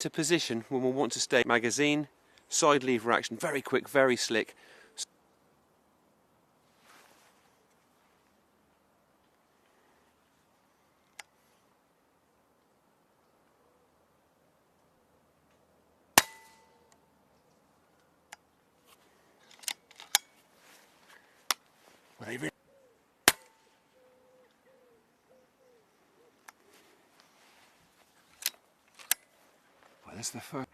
to position when we'll want to stay. Magazine, side lever action, very quick, very slick. Well, that's the first.